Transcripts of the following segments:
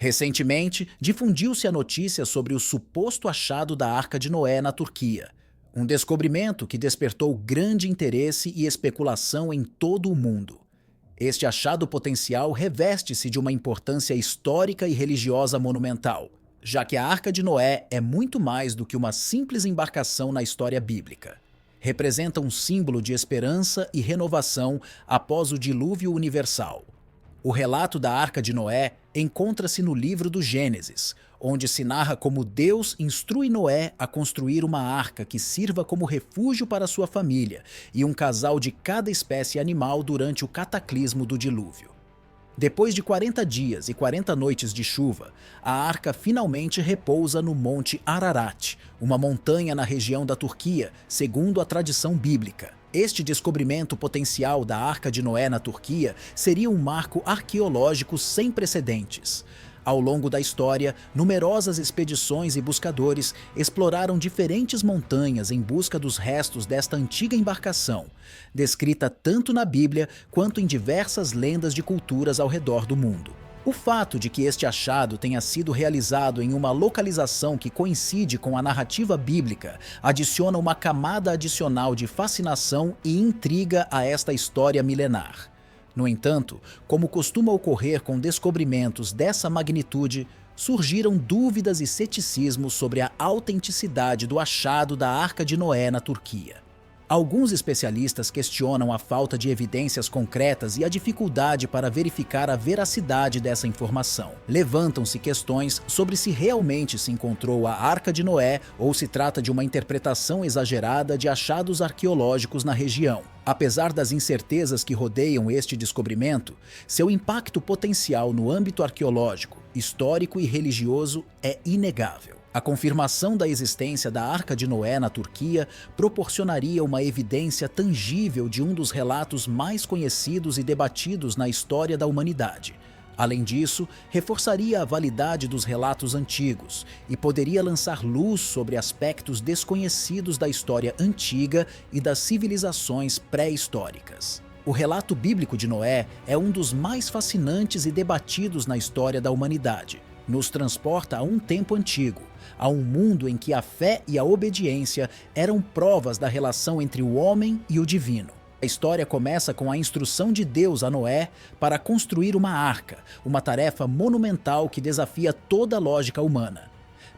Recentemente, difundiu-se a notícia sobre o suposto achado da Arca de Noé na Turquia. Um descobrimento que despertou grande interesse e especulação em todo o mundo. Este achado potencial reveste-se de uma importância histórica e religiosa monumental, já que a Arca de Noé é muito mais do que uma simples embarcação na história bíblica. Representa um símbolo de esperança e renovação após o dilúvio universal. O relato da Arca de Noé encontra-se no livro do Gênesis, onde se narra como Deus instrui Noé a construir uma arca que sirva como refúgio para sua família e um casal de cada espécie animal durante o cataclismo do dilúvio. Depois de 40 dias e 40 noites de chuva, a arca finalmente repousa no Monte Ararat, uma montanha na região da Turquia, segundo a tradição bíblica. Este descobrimento potencial da Arca de Noé na Turquia seria um marco arqueológico sem precedentes. Ao longo da história, numerosas expedições e buscadores exploraram diferentes montanhas em busca dos restos desta antiga embarcação, descrita tanto na Bíblia quanto em diversas lendas de culturas ao redor do mundo. O fato de que este achado tenha sido realizado em uma localização que coincide com a narrativa bíblica adiciona uma camada adicional de fascinação e intriga a esta história milenar. No entanto, como costuma ocorrer com descobrimentos dessa magnitude, surgiram dúvidas e ceticismos sobre a autenticidade do achado da Arca de Noé na Turquia. Alguns especialistas questionam a falta de evidências concretas e a dificuldade para verificar a veracidade dessa informação. Levantam-se questões sobre se realmente se encontrou a Arca de Noé ou se trata de uma interpretação exagerada de achados arqueológicos na região. Apesar das incertezas que rodeiam este descobrimento, seu impacto potencial no âmbito arqueológico, histórico e religioso é inegável. A confirmação da existência da Arca de Noé na Turquia proporcionaria uma evidência tangível de um dos relatos mais conhecidos e debatidos na história da humanidade. Além disso, reforçaria a validade dos relatos antigos e poderia lançar luz sobre aspectos desconhecidos da história antiga e das civilizações pré-históricas. O relato bíblico de Noé é um dos mais fascinantes e debatidos na história da humanidade. Nos transporta a um tempo antigo, a um mundo em que a fé e a obediência eram provas da relação entre o homem e o divino. A história começa com a instrução de Deus a Noé para construir uma arca, uma tarefa monumental que desafia toda a lógica humana.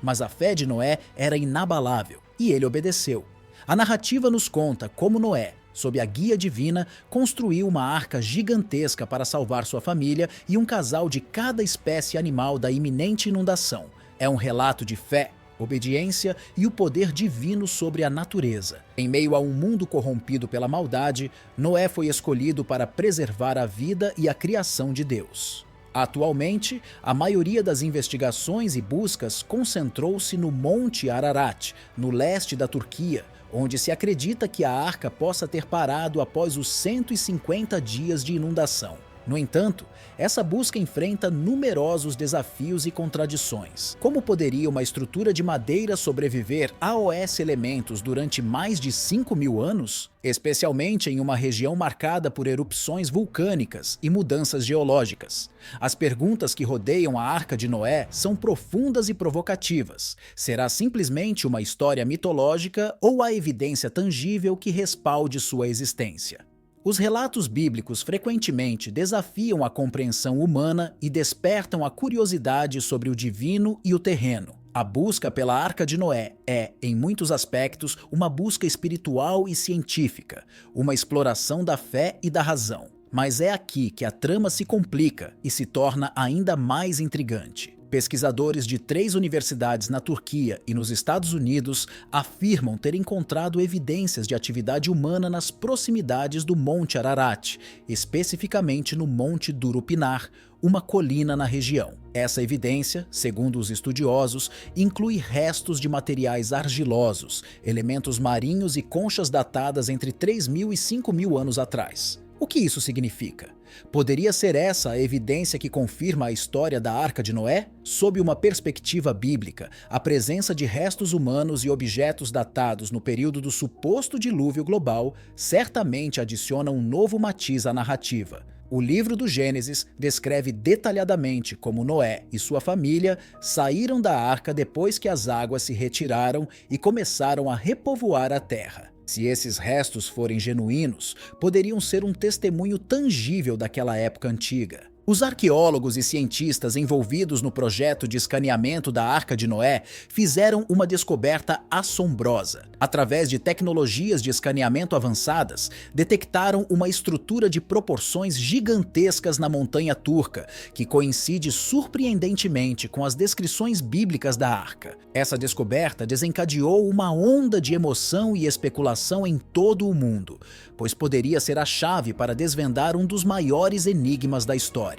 Mas a fé de Noé era inabalável e ele obedeceu. A narrativa nos conta como Noé, sob a guia divina, construiu uma arca gigantesca para salvar sua família e um casal de cada espécie animal da iminente inundação. É um relato de fé, obediência e o poder divino sobre a natureza. Em meio a um mundo corrompido pela maldade, Noé foi escolhido para preservar a vida e a criação de Deus. Atualmente, a maioria das investigações e buscas concentrou-se no Monte Ararat, no leste da Turquia, onde se acredita que a arca possa ter parado após os 150 dias de inundação. No entanto, essa busca enfrenta numerosos desafios e contradições. Como poderia uma estrutura de madeira sobreviver a elementos durante mais de 5.000 anos? Especialmente em uma região marcada por erupções vulcânicas e mudanças geológicas. As perguntas que rodeiam a Arca de Noé são profundas e provocativas. Será simplesmente uma história mitológica ou há evidência tangível que respalde sua existência? Os relatos bíblicos frequentemente desafiam a compreensão humana e despertam a curiosidade sobre o divino e o terreno. A busca pela Arca de Noé é, em muitos aspectos, uma busca espiritual e científica, uma exploração da fé e da razão. Mas é aqui que a trama se complica e se torna ainda mais intrigante. Pesquisadores de 3 universidades na Turquia e nos Estados Unidos afirmam ter encontrado evidências de atividade humana nas proximidades do Monte Ararat, especificamente no Monte Durupinar, uma colina na região. Essa evidência, segundo os estudiosos, inclui restos de materiais argilosos, elementos marinhos e conchas datadas entre 3.000 e 5.000 anos atrás. O que isso significa? Poderia ser essa a evidência que confirma a história da Arca de Noé? Sob uma perspectiva bíblica, a presença de restos humanos e objetos datados no período do suposto dilúvio global certamente adiciona um novo matiz à narrativa. O livro do Gênesis descreve detalhadamente como Noé e sua família saíram da arca depois que as águas se retiraram e começaram a repovoar a terra. Se esses restos forem genuínos, poderiam ser um testemunho tangível daquela época antiga. Os arqueólogos e cientistas envolvidos no projeto de escaneamento da Arca de Noé fizeram uma descoberta assombrosa. Através de tecnologias de escaneamento avançadas, detectaram uma estrutura de proporções gigantescas na montanha turca, que coincide surpreendentemente com as descrições bíblicas da Arca. Essa descoberta desencadeou uma onda de emoção e especulação em todo o mundo, pois poderia ser a chave para desvendar um dos maiores enigmas da história.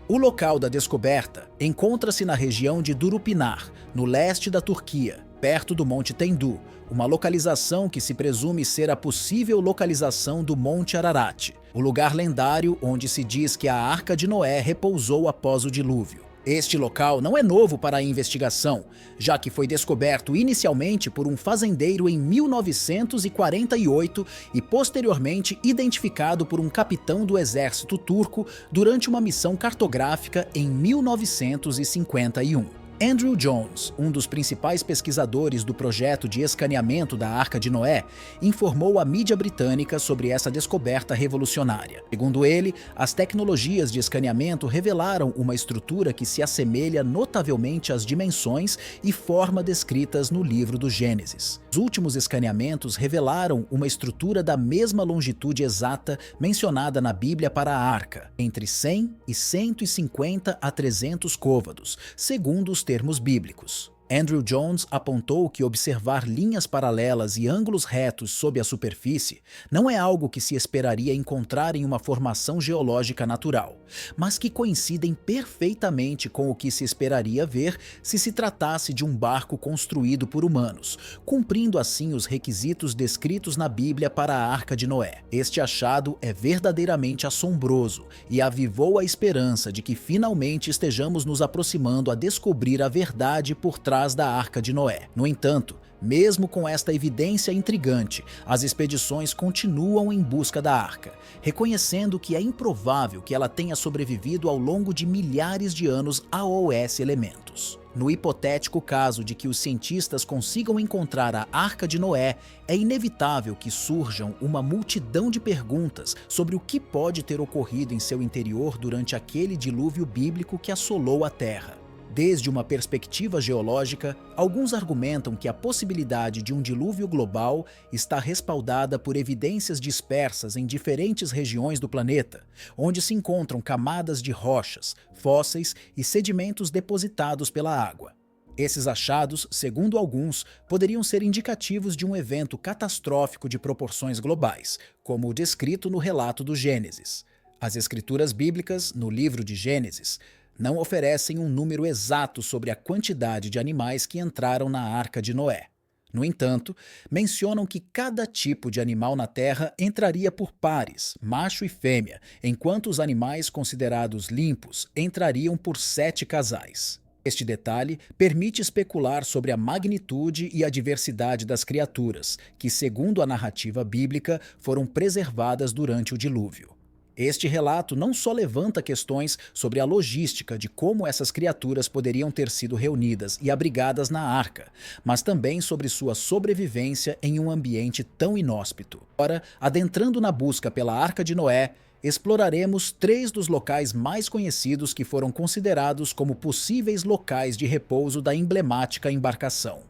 O local da descoberta encontra-se na região de Durupinar, no leste da Turquia, perto do Monte Tendu, uma localização que se presume ser a possível localização do Monte Ararat, o lugar lendário onde se diz que a Arca de Noé repousou após o dilúvio. Este local não é novo para a investigação, já que foi descoberto inicialmente por um fazendeiro em 1948 e posteriormente identificado por um capitão do exército turco durante uma missão cartográfica em 1951. Andrew Jones, um dos principais pesquisadores do projeto de escaneamento da Arca de Noé, informou à mídia britânica sobre essa descoberta revolucionária. Segundo ele, as tecnologias de escaneamento revelaram uma estrutura que se assemelha notavelmente às dimensões e forma descritas no livro do Gênesis. Os últimos escaneamentos revelaram uma estrutura da mesma longitude exata mencionada na Bíblia para a Arca, entre 100 e 150 a 300 côvados, segundo os termos bíblicos. Andrew Jones apontou que observar linhas paralelas e ângulos retos sob a superfície não é algo que se esperaria encontrar em uma formação geológica natural, mas que coincidem perfeitamente com o que se esperaria ver se se tratasse de um barco construído por humanos, cumprindo assim os requisitos descritos na Bíblia para a Arca de Noé. Este achado é verdadeiramente assombroso e avivou a esperança de que finalmente estejamos nos aproximando a descobrir a verdade por trás da Arca de Noé. No entanto, mesmo com esta evidência intrigante, as expedições continuam em busca da Arca, reconhecendo que é improvável que ela tenha sobrevivido ao longo de milhares de anos a OS elementos. No hipotético caso de que os cientistas consigam encontrar a Arca de Noé, é inevitável que surjam uma multidão de perguntas sobre o que pode ter ocorrido em seu interior durante aquele dilúvio bíblico que assolou a Terra. Desde uma perspectiva geológica, alguns argumentam que a possibilidade de um dilúvio global está respaldada por evidências dispersas em diferentes regiões do planeta, onde se encontram camadas de rochas, fósseis e sedimentos depositados pela água. Esses achados, segundo alguns, poderiam ser indicativos de um evento catastrófico de proporções globais, como o descrito no relato do Gênesis. As escrituras bíblicas, no livro de Gênesis, não oferecem um número exato sobre a quantidade de animais que entraram na Arca de Noé. No entanto, mencionam que cada tipo de animal na Terra entraria por pares, macho e fêmea, enquanto os animais considerados limpos entrariam por 7 casais. Este detalhe permite especular sobre a magnitude e a diversidade das criaturas, que, segundo a narrativa bíblica, foram preservadas durante o dilúvio. Este relato não só levanta questões sobre a logística de como essas criaturas poderiam ter sido reunidas e abrigadas na arca, mas também sobre sua sobrevivência em um ambiente tão inóspito. Ora, adentrando na busca pela Arca de Noé, exploraremos 3 dos locais mais conhecidos que foram considerados como possíveis locais de repouso da emblemática embarcação.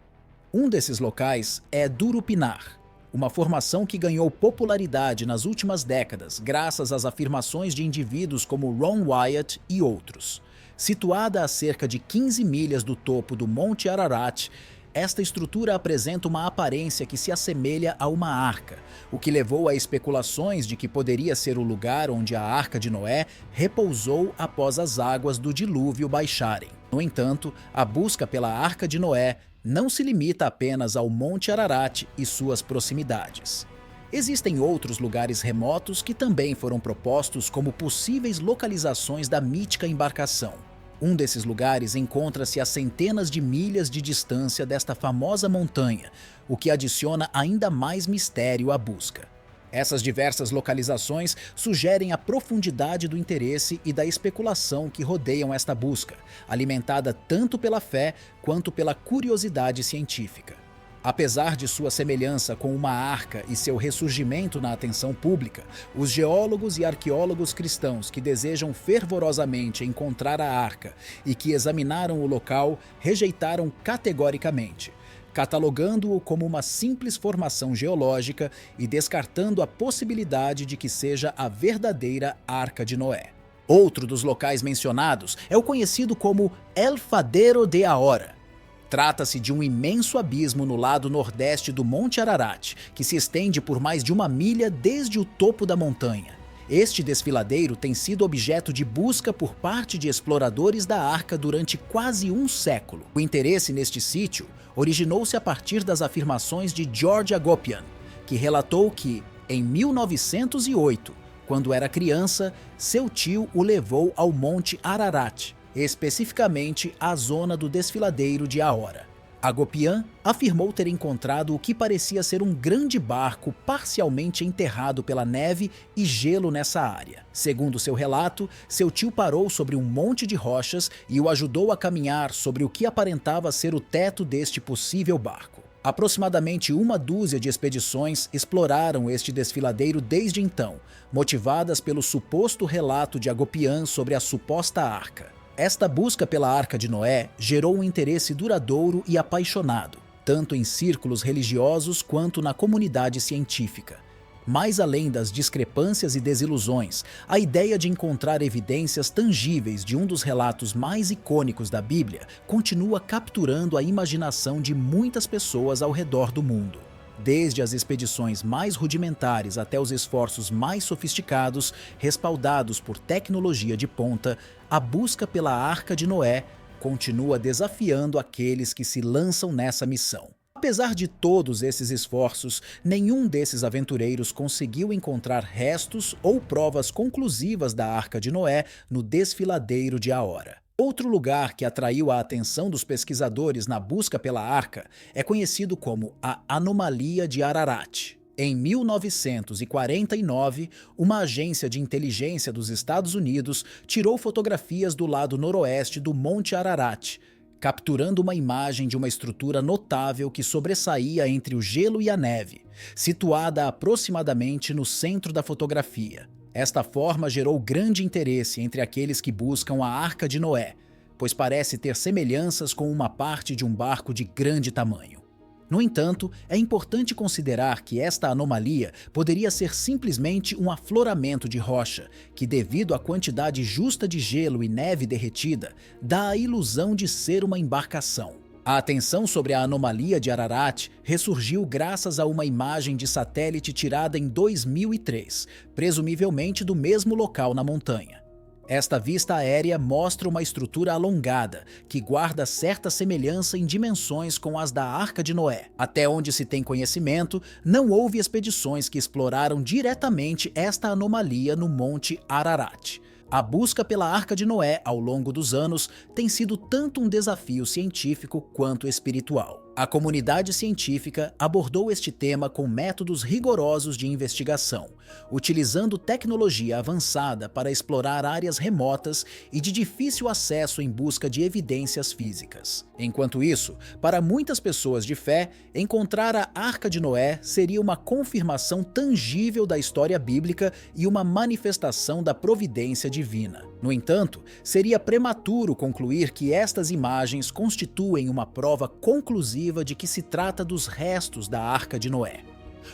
Um desses locais é Durupinar, uma formação que ganhou popularidade nas últimas décadas graças às afirmações de indivíduos como Ron Wyatt e outros. Situada a cerca de 15 milhas do topo do Monte Ararat, esta estrutura apresenta uma aparência que se assemelha a uma arca, o que levou a especulações de que poderia ser o lugar onde a Arca de Noé repousou após as águas do dilúvio baixarem. No entanto, a busca pela Arca de Noé não se limita apenas ao Monte Ararat e suas proximidades. Existem outros lugares remotos que também foram propostos como possíveis localizações da mítica embarcação. Um desses lugares encontra-se a centenas de milhas de distância desta famosa montanha, o que adiciona ainda mais mistério à busca. Essas diversas localizações sugerem a profundidade do interesse e da especulação que rodeiam esta busca, alimentada tanto pela fé quanto pela curiosidade científica. Apesar de sua semelhança com uma arca e seu ressurgimento na atenção pública, os geólogos e arqueólogos cristãos que desejam fervorosamente encontrar a arca e que examinaram o local rejeitaram categoricamente, catalogando-o como uma simples formação geológica e descartando a possibilidade de que seja a verdadeira Arca de Noé. Outro dos locais mencionados é o conhecido como El Fadero de Ahora. Trata-se de um imenso abismo no lado nordeste do Monte Ararat, que se estende por mais de 1 milha desde o topo da montanha. Este desfiladeiro tem sido objeto de busca por parte de exploradores da Arca durante quase um século. O interesse neste sítio originou-se a partir das afirmações de George Agopian, que relatou que, em 1908, quando era criança, seu tio o levou ao Monte Ararat, especificamente à zona do desfiladeiro de Ahora. Agopian afirmou ter encontrado o que parecia ser um grande barco parcialmente enterrado pela neve e gelo nessa área. Segundo seu relato, seu tio parou sobre um monte de rochas e o ajudou a caminhar sobre o que aparentava ser o teto deste possível barco. Aproximadamente 1 dúzia de expedições exploraram este desfiladeiro desde então, motivadas pelo suposto relato de Agopian sobre a suposta arca. Esta busca pela Arca de Noé gerou um interesse duradouro e apaixonado, tanto em círculos religiosos quanto na comunidade científica. Mais além das discrepâncias e desilusões, a ideia de encontrar evidências tangíveis de um dos relatos mais icônicos da Bíblia continua capturando a imaginação de muitas pessoas ao redor do mundo. Desde as expedições mais rudimentares até os esforços mais sofisticados, respaldados por tecnologia de ponta, a busca pela Arca de Noé continua desafiando aqueles que se lançam nessa missão. Apesar de todos esses esforços, nenhum desses aventureiros conseguiu encontrar restos ou provas conclusivas da Arca de Noé no desfiladeiro de Ahora. Outro lugar que atraiu a atenção dos pesquisadores na busca pela arca é conhecido como a Anomalia de Ararat. Em 1949, uma agência de inteligência dos Estados Unidos tirou fotografias do lado noroeste do Monte Ararat, capturando uma imagem de uma estrutura notável que sobressaía entre o gelo e a neve, situada aproximadamente no centro da fotografia. Esta forma gerou grande interesse entre aqueles que buscam a Arca de Noé, pois parece ter semelhanças com uma parte de um barco de grande tamanho. No entanto, é importante considerar que esta anomalia poderia ser simplesmente um afloramento de rocha, que, devido à quantidade justa de gelo e neve derretida, dá a ilusão de ser uma embarcação. A atenção sobre a anomalia de Ararat ressurgiu graças a uma imagem de satélite tirada em 2003, presumivelmente do mesmo local na montanha. Esta vista aérea mostra uma estrutura alongada, que guarda certa semelhança em dimensões com as da Arca de Noé. Até onde se tem conhecimento, não houve expedições que exploraram diretamente esta anomalia no Monte Ararat. A busca pela Arca de Noé ao longo dos anos tem sido tanto um desafio científico quanto espiritual. A comunidade científica abordou este tema com métodos rigorosos de investigação, utilizando tecnologia avançada para explorar áreas remotas e de difícil acesso em busca de evidências físicas. Enquanto isso, para muitas pessoas de fé, encontrar a Arca de Noé seria uma confirmação tangível da história bíblica e uma manifestação da providência divina. No entanto, seria prematuro concluir que estas imagens constituem uma prova conclusiva de que se trata dos restos da Arca de Noé.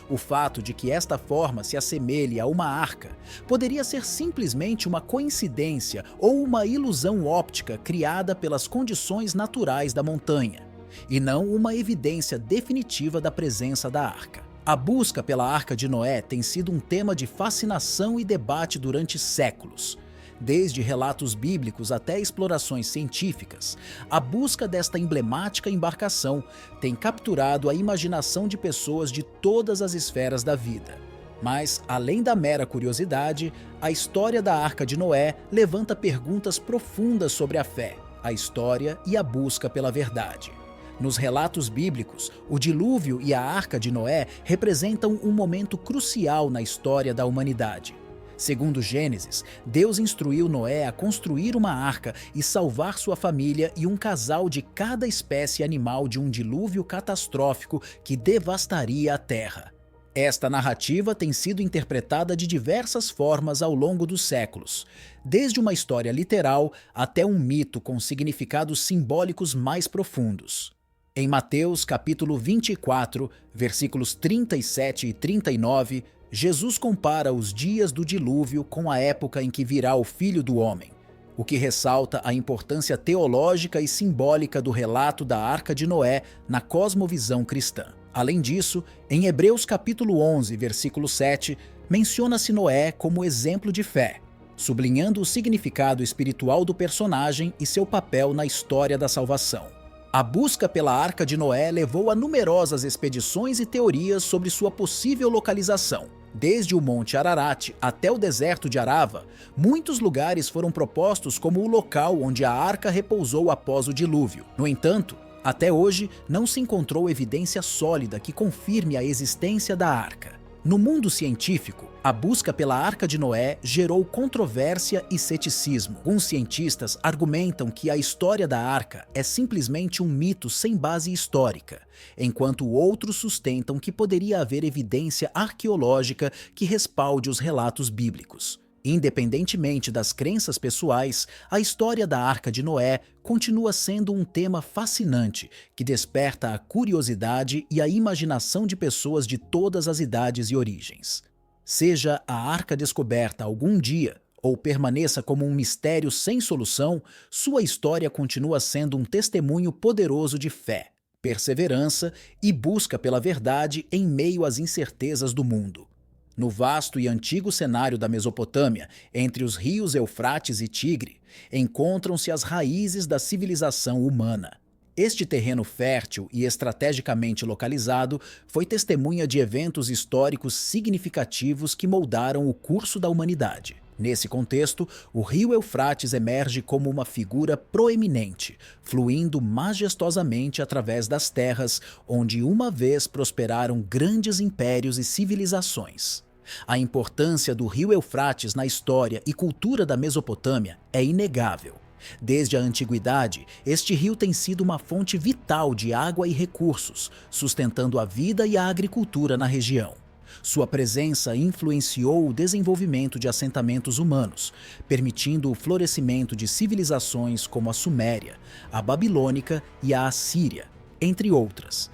O fato de que esta forma se assemelhe a uma arca poderia ser simplesmente uma coincidência ou uma ilusão óptica criada pelas condições naturais da montanha, e não uma evidência definitiva da presença da arca. A busca pela Arca de Noé tem sido um tema de fascinação e debate durante séculos. Desde relatos bíblicos até explorações científicas, a busca desta emblemática embarcação tem capturado a imaginação de pessoas de todas as esferas da vida. Mas, além da mera curiosidade, a história da Arca de Noé levanta perguntas profundas sobre a fé, a história e a busca pela verdade. Nos relatos bíblicos, o dilúvio e a Arca de Noé representam um momento crucial na história da humanidade. Segundo Gênesis, Deus instruiu Noé a construir uma arca e salvar sua família e um casal de cada espécie animal de um dilúvio catastrófico que devastaria a terra. Esta narrativa tem sido interpretada de diversas formas ao longo dos séculos, desde uma história literal até um mito com significados simbólicos mais profundos. Em Mateus capítulo 24, versículos 37 e 39, Jesus compara os dias do dilúvio com a época em que virá o Filho do Homem, o que ressalta a importância teológica e simbólica do relato da Arca de Noé na cosmovisão cristã. Além disso, em Hebreus capítulo 11, versículo 7, menciona-se Noé como exemplo de fé, sublinhando o significado espiritual do personagem e seu papel na história da salvação. A busca pela Arca de Noé levou a numerosas expedições e teorias sobre sua possível localização. Desde o Monte Ararat até o deserto de Arava, muitos lugares foram propostos como o local onde a arca repousou após o dilúvio. No entanto, até hoje não se encontrou evidência sólida que confirme a existência da arca. No mundo científico, a busca pela Arca de Noé gerou controvérsia e ceticismo. Alguns cientistas argumentam que a história da arca é simplesmente um mito sem base histórica, enquanto outros sustentam que poderia haver evidência arqueológica que respalde os relatos bíblicos. Independentemente das crenças pessoais, a história da Arca de Noé continua sendo um tema fascinante que desperta a curiosidade e a imaginação de pessoas de todas as idades e origens. Seja a arca descoberta algum dia ou permaneça como um mistério sem solução, sua história continua sendo um testemunho poderoso de fé, perseverança e busca pela verdade em meio às incertezas do mundo. No vasto e antigo cenário da Mesopotâmia, entre os rios Eufrates e Tigre, encontram-se as raízes da civilização humana. Este terreno fértil e estrategicamente localizado foi testemunha de eventos históricos significativos que moldaram o curso da humanidade. Nesse contexto, o rio Eufrates emerge como uma figura proeminente, fluindo majestosamente através das terras onde uma vez prosperaram grandes impérios e civilizações. A importância do rio Eufrates na história e cultura da Mesopotâmia é inegável. Desde a antiguidade, este rio tem sido uma fonte vital de água e recursos, sustentando a vida e a agricultura na região. Sua presença influenciou o desenvolvimento de assentamentos humanos, permitindo o florescimento de civilizações como a Suméria, a Babilônica e a Assíria, entre outras.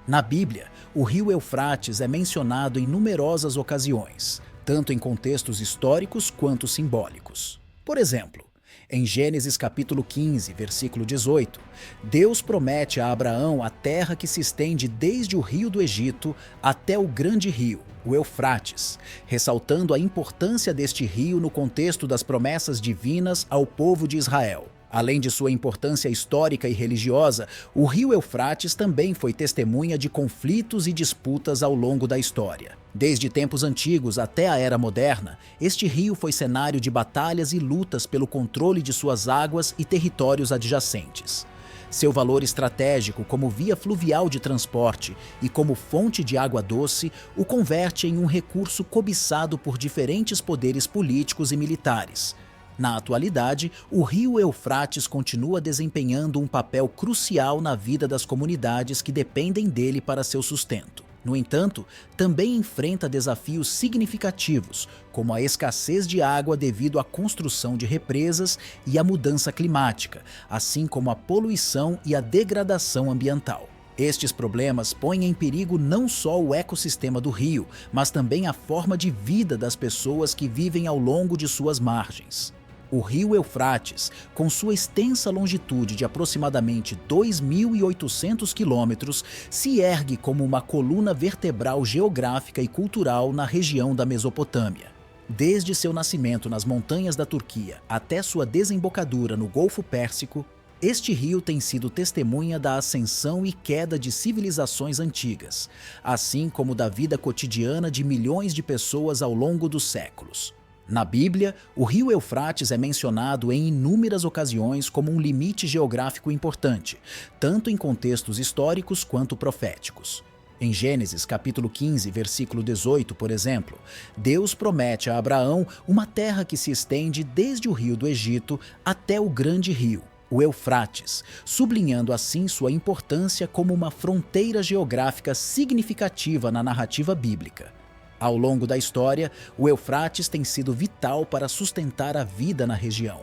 Na Bíblia, o rio Eufrates é mencionado em numerosas ocasiões, tanto em contextos históricos quanto simbólicos. Por exemplo, em Gênesis capítulo 15, versículo 18, Deus promete a Abraão a terra que se estende desde o rio do Egito até o grande rio, o Eufrates, ressaltando a importância deste rio no contexto das promessas divinas ao povo de Israel. Além de sua importância histórica e religiosa, o rio Eufrates também foi testemunha de conflitos e disputas ao longo da história. Desde tempos antigos até a Era Moderna, este rio foi cenário de batalhas e lutas pelo controle de suas águas e territórios adjacentes. Seu valor estratégico como via fluvial de transporte e como fonte de água doce o converte em um recurso cobiçado por diferentes poderes políticos e militares. Na atualidade, o rio Eufrates continua desempenhando um papel crucial na vida das comunidades que dependem dele para seu sustento. No entanto, também enfrenta desafios significativos, como a escassez de água devido à construção de represas e à mudança climática, assim como a poluição e a degradação ambiental. Estes problemas põem em perigo não só o ecossistema do rio, mas também a forma de vida das pessoas que vivem ao longo de suas margens. O rio Eufrates, com sua extensa longitude de aproximadamente 2.800 quilômetros, se ergue como uma coluna vertebral geográfica e cultural na região da Mesopotâmia. Desde seu nascimento nas montanhas da Turquia até sua desembocadura no Golfo Pérsico, este rio tem sido testemunha da ascensão e queda de civilizações antigas, assim como da vida cotidiana de milhões de pessoas ao longo dos séculos. Na Bíblia, o rio Eufrates é mencionado em inúmeras ocasiões como um limite geográfico importante, tanto em contextos históricos quanto proféticos. Em Gênesis capítulo 15, versículo 18, por exemplo, Deus promete a Abraão uma terra que se estende desde o rio do Egito até o grande rio, o Eufrates, sublinhando assim sua importância como uma fronteira geográfica significativa na narrativa bíblica. Ao longo da história, o Eufrates tem sido vital para sustentar a vida na região.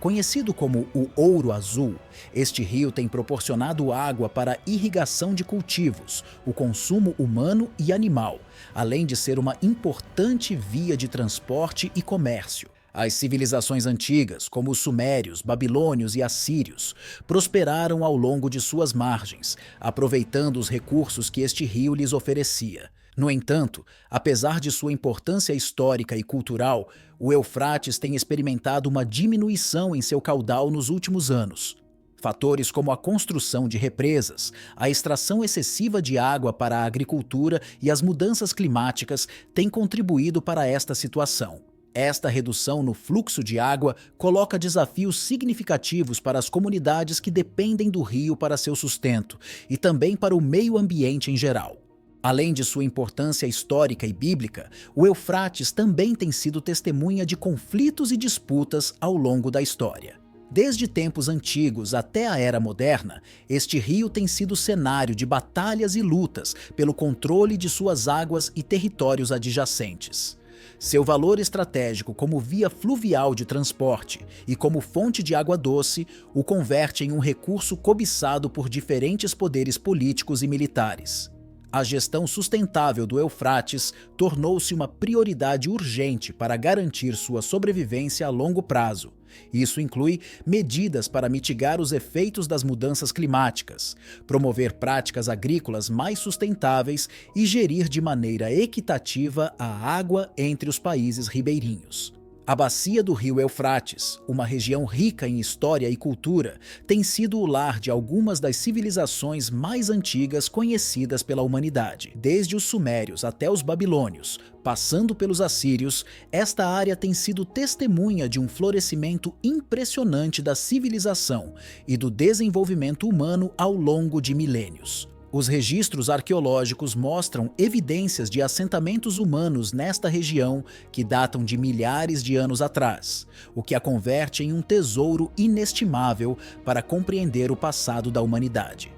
Conhecido como o Ouro Azul, este rio tem proporcionado água para a irrigação de cultivos, o consumo humano e animal, além de ser uma importante via de transporte e comércio. As civilizações antigas, como os sumérios, babilônios e assírios, prosperaram ao longo de suas margens, aproveitando os recursos que este rio lhes oferecia. No entanto, apesar de sua importância histórica e cultural, o Eufrates tem experimentado uma diminuição em seu caudal nos últimos anos. Fatores como a construção de represas, a extração excessiva de água para a agricultura e as mudanças climáticas têm contribuído para esta situação. Esta redução no fluxo de água coloca desafios significativos para as comunidades que dependem do rio para seu sustento e também para o meio ambiente em geral. Além de sua importância histórica e bíblica, o Eufrates também tem sido testemunha de conflitos e disputas ao longo da história. Desde tempos antigos até a era moderna, este rio tem sido cenário de batalhas e lutas pelo controle de suas águas e territórios adjacentes. Seu valor estratégico como via fluvial de transporte e como fonte de água doce o converte em um recurso cobiçado por diferentes poderes políticos e militares. A gestão sustentável do Eufrates tornou-se uma prioridade urgente para garantir sua sobrevivência a longo prazo. Isso inclui medidas para mitigar os efeitos das mudanças climáticas, promover práticas agrícolas mais sustentáveis e gerir de maneira equitativa a água entre os países ribeirinhos. A bacia do rio Eufrates, uma região rica em história e cultura, tem sido o lar de algumas das civilizações mais antigas conhecidas pela humanidade. Desde os sumérios até os babilônios, passando pelos assírios, esta área tem sido testemunha de um florescimento impressionante da civilização e do desenvolvimento humano ao longo de milênios. Os registros arqueológicos mostram evidências de assentamentos humanos nesta região que datam de milhares de anos atrás, o que a converte em um tesouro inestimável para compreender o passado da humanidade.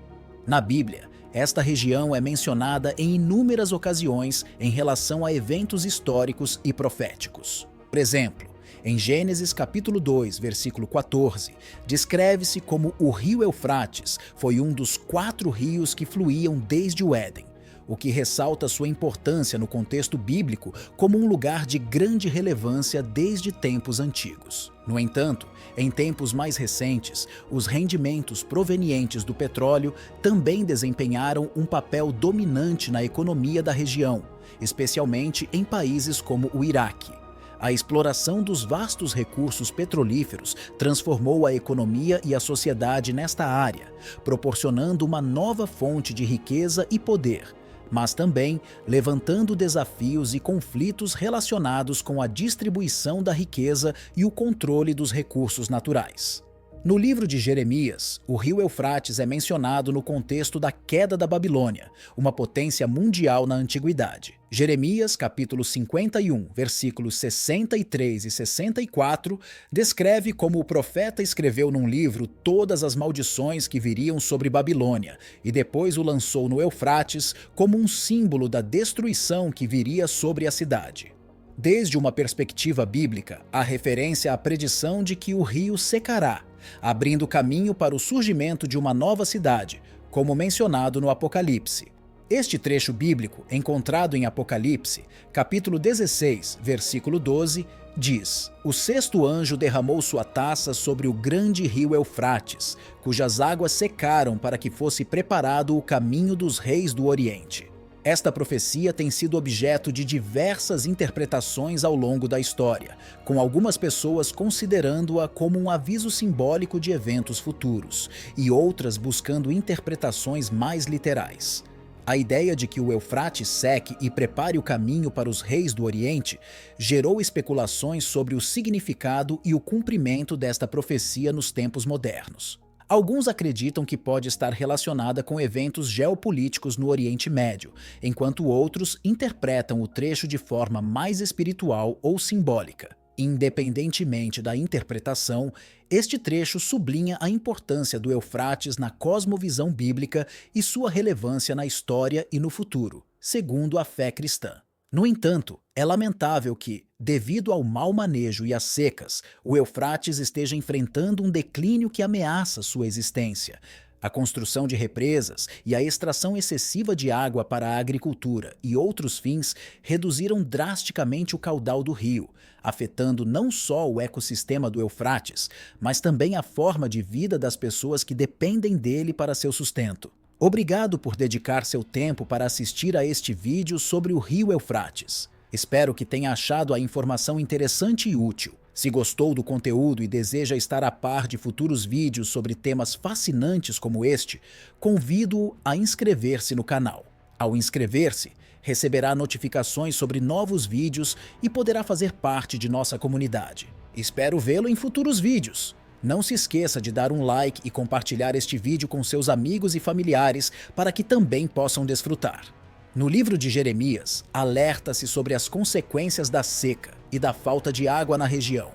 Na Bíblia, esta região é mencionada em inúmeras ocasiões em relação a eventos históricos e proféticos. Por exemplo, em Gênesis capítulo 2, versículo 14, descreve-se como o rio Eufrates foi um dos 4 rios que fluíam desde o Éden, o que ressalta sua importância no contexto bíblico como um lugar de grande relevância desde tempos antigos. No entanto, em tempos mais recentes, os rendimentos provenientes do petróleo também desempenharam um papel dominante na economia da região, especialmente em países como o Iraque. A exploração dos vastos recursos petrolíferos transformou a economia e a sociedade nesta área, proporcionando uma nova fonte de riqueza e poder, mas também levantando desafios e conflitos relacionados com a distribuição da riqueza e o controle dos recursos naturais. No livro de Jeremias, o rio Eufrates é mencionado no contexto da queda da Babilônia, uma potência mundial na antiguidade. Jeremias, capítulo 51, versículos 63 e 64, descreve como o profeta escreveu num livro todas as maldições que viriam sobre Babilônia e depois o lançou no Eufrates como um símbolo da destruição que viria sobre a cidade. Desde uma perspectiva bíblica, há referência à predição de que o rio secará, abrindo caminho para o surgimento de uma nova cidade, como mencionado no Apocalipse. Este trecho bíblico, encontrado em Apocalipse, capítulo 16, versículo 12, diz: "O 6º anjo derramou sua taça sobre o grande rio Eufrates, cujas águas secaram para que fosse preparado o caminho dos reis do Oriente." Esta profecia tem sido objeto de diversas interpretações ao longo da história, com algumas pessoas considerando-a como um aviso simbólico de eventos futuros, e outras buscando interpretações mais literais. A ideia de que o Eufrates seque e prepare o caminho para os reis do Oriente gerou especulações sobre o significado e o cumprimento desta profecia nos tempos modernos. Alguns acreditam que pode estar relacionada com eventos geopolíticos no Oriente Médio, enquanto outros interpretam o trecho de forma mais espiritual ou simbólica. Independentemente da interpretação, este trecho sublinha a importância do Eufrates na cosmovisão bíblica e sua relevância na história e no futuro, segundo a fé cristã. No entanto, é lamentável que, devido ao mau manejo e às secas, o Eufrates esteja enfrentando um declínio que ameaça sua existência. A construção de represas e a extração excessiva de água para a agricultura e outros fins reduziram drasticamente o caudal do rio, afetando não só o ecossistema do Eufrates, mas também a forma de vida das pessoas que dependem dele para seu sustento. Obrigado por dedicar seu tempo para assistir a este vídeo sobre o rio Eufrates. Espero que tenha achado a informação interessante e útil. Se gostou do conteúdo e deseja estar a par de futuros vídeos sobre temas fascinantes como este, convido-o a inscrever-se no canal. Ao inscrever-se, receberá notificações sobre novos vídeos e poderá fazer parte de nossa comunidade. Espero vê-lo em futuros vídeos. Não se esqueça de dar um like e compartilhar este vídeo com seus amigos e familiares para que também possam desfrutar. No livro de Jeremias, alerta-se sobre as consequências da seca e da falta de água na região.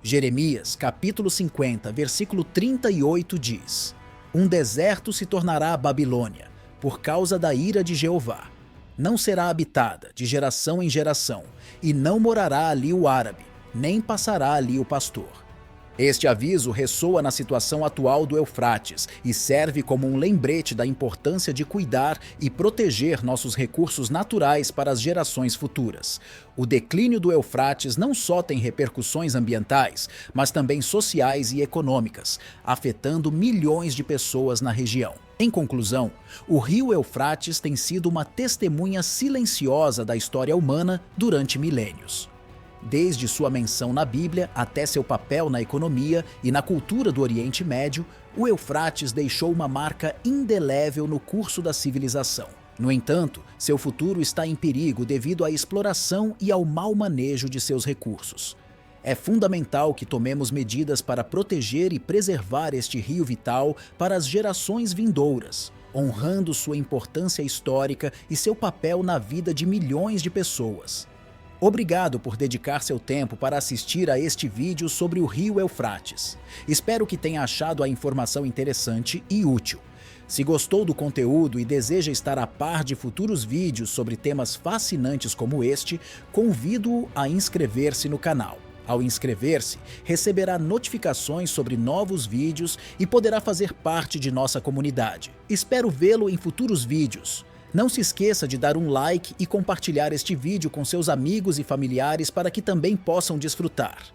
Jeremias, capítulo 50, versículo 38 diz: Um deserto se tornará a Babilônia, por causa da ira de Jeová. Não será habitada de geração em geração, e não morará ali o árabe, nem passará ali o pastor. Este aviso ressoa na situação atual do Eufrates e serve como um lembrete da importância de cuidar e proteger nossos recursos naturais para as gerações futuras. O declínio do Eufrates não só tem repercussões ambientais, mas também sociais e econômicas, afetando milhões de pessoas na região. Em conclusão, o rio Eufrates tem sido uma testemunha silenciosa da história humana durante milênios. Desde sua menção na Bíblia até seu papel na economia e na cultura do Oriente Médio, o Eufrates deixou uma marca indelével no curso da civilização. No entanto, seu futuro está em perigo devido à exploração e ao mau manejo de seus recursos. É fundamental que tomemos medidas para proteger e preservar este rio vital para as gerações vindouras, honrando sua importância histórica e seu papel na vida de milhões de pessoas. Obrigado por dedicar seu tempo para assistir a este vídeo sobre o rio Eufrates. Espero que tenha achado a informação interessante e útil. Se gostou do conteúdo e deseja estar a par de futuros vídeos sobre temas fascinantes como este, convido-o a inscrever-se no canal. Ao inscrever-se, receberá notificações sobre novos vídeos e poderá fazer parte de nossa comunidade. Espero vê-lo em futuros vídeos. Não se esqueça de dar um like e compartilhar este vídeo com seus amigos e familiares para que também possam desfrutar.